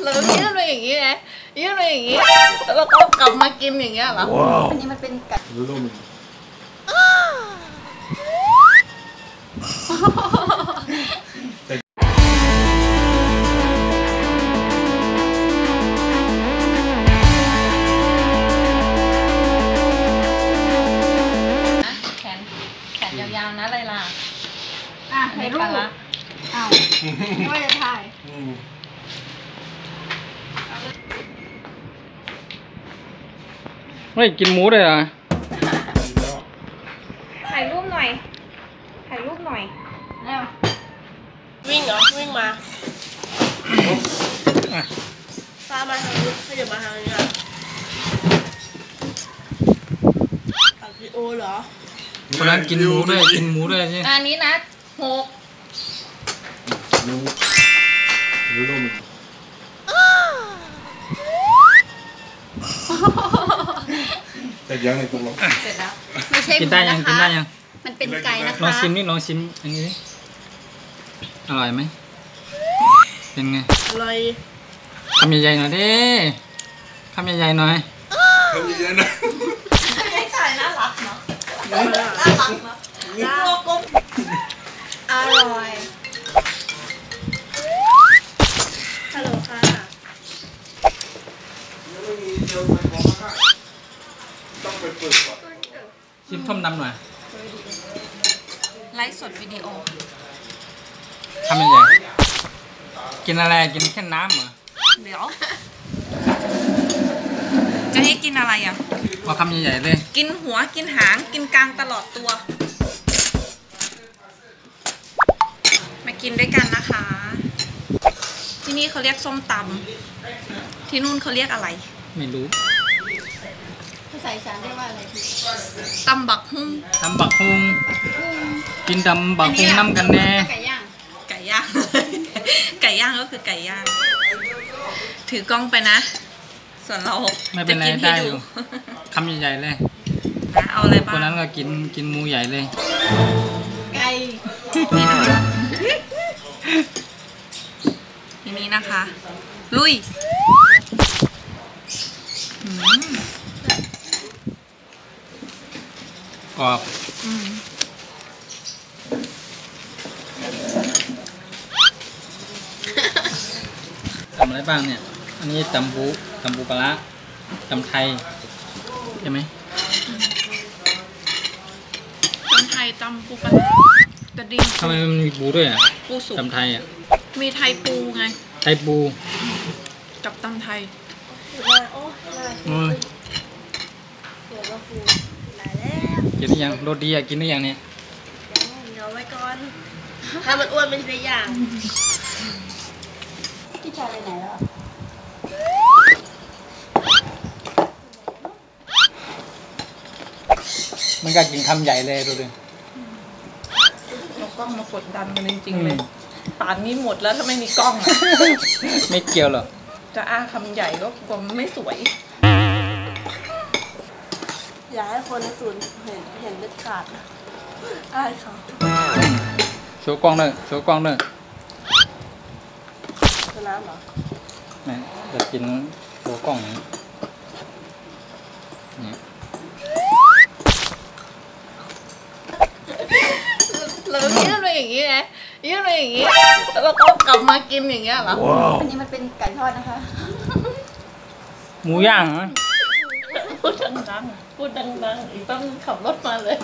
เรายื่นไปอย่างนี้ไงยื่นไปอย่างนี้แล้วเราก็กลับมากินอย่างเงี้ยเหรออันนี้มันเป็นไก่แขนยาวๆนะเลยล่ะถ่ายรูปอ้าวไม่ว่าจะถ่ายไม่กินหมูเลยเหรอถ่ายรูปหน่อยถ่ายรูปหน่อยแล้ววิ่งเหรอวิ่งมาพามาทางนี้ขยับมาทางนี้อ่ะอัดวิดีโอเหรอคนนั้นกินหมูด้วยกินหมูด้วยใช่อันนี้นะ6แต่ยังในตรงลงเสร็จแล้วไม่ใช่กินได้ยังกินได้ยังมันเป็นไก่นะคะลองชิมนี่ลองชิมอันนี้อร่อยไหมเป็นไงอร่อยคำใหญ่ๆหน่อยดิคำใหญ่ๆหน่อยคำใหญ่ๆนะไม่ไก่น่ารักเนาะน่ารักเนาะน่ารักอร่อยฮัลโหลค่ะต้องไปเปิดก่อนชิมส้มดำหน่อยไลฟ์สดวิดีโอทำยังไงกินอะไรกินแค่น้ำเหรอเดี๋ยวจะให้กินอะไรอ่ะเอาคำใหญ่ๆเลยกินหัวกินหางกินกลางตลอดตัวมากินด้วยกันนะคะที่นี่เขาเรียกส้มตำที่นู่นเขาเรียกอะไรไม่รู้ภาษาอีสานเรียกว่าอะไรพี่ตำบักฮุ้งตำบักฮุ้งกินตำบักฮุ้งน้ำกันแน่ไก่ย่างไก่ย่างไก่ย่างก็คือไก่ย่างถือกล้องไปนะส่วนเราไม่เป็นไรได้อยู่คำใหญ่ๆเลยเอาอะไรบ้างคนนั้นก็กินหมูใหญ่เลยไก่นี่นะคะทีนี้นะคะลุยกรอบทำอะไรบ้างเนี่ยอันนี้ตำปูปลาร้าตำไทยใช่ไหมตำไทยตำปูปลาร้าแต่ดีทำไมมันมีปูด้วยอ่ะปูสุกตำไทยอ่ะมีไทยปูไงไทยปูกับตำไทยโอ้ยกินได้ยังโรตีอ่ะกินได้ยังเนี่ยเดี๋ยวไว้ก่อนถ้ามันอ้วนเป็นตัวอย่างพี่ชายไปไหนแล้วมันก็กินคำใหญ่เลยดูดิเรากล้องมากดดันมันจริงๆเลยป่านนี้หมดแล้วถ้าไม่มีกล้องอ่ะไม่เกี่ยวหรอกจะคำใหญ่ก็กลัวไม่สวยอยากให้คนในศูนย์เห็นเด็ดขาดอายเขาโชว์กล้องเลยโชว์กล้องเลยน้ำเหรอไม่จะกินโชว์กล้องนี้เรายื่นไปอย่างนี้ไงยื่นไปอย่างนี้แล้วเราก็กลับมากินอย่างเงี้ยเหรออันนี้มันเป็นไก่ทอดนะคะหมูย่างนะพูดดังๆอีกต้องขับรถมาเลย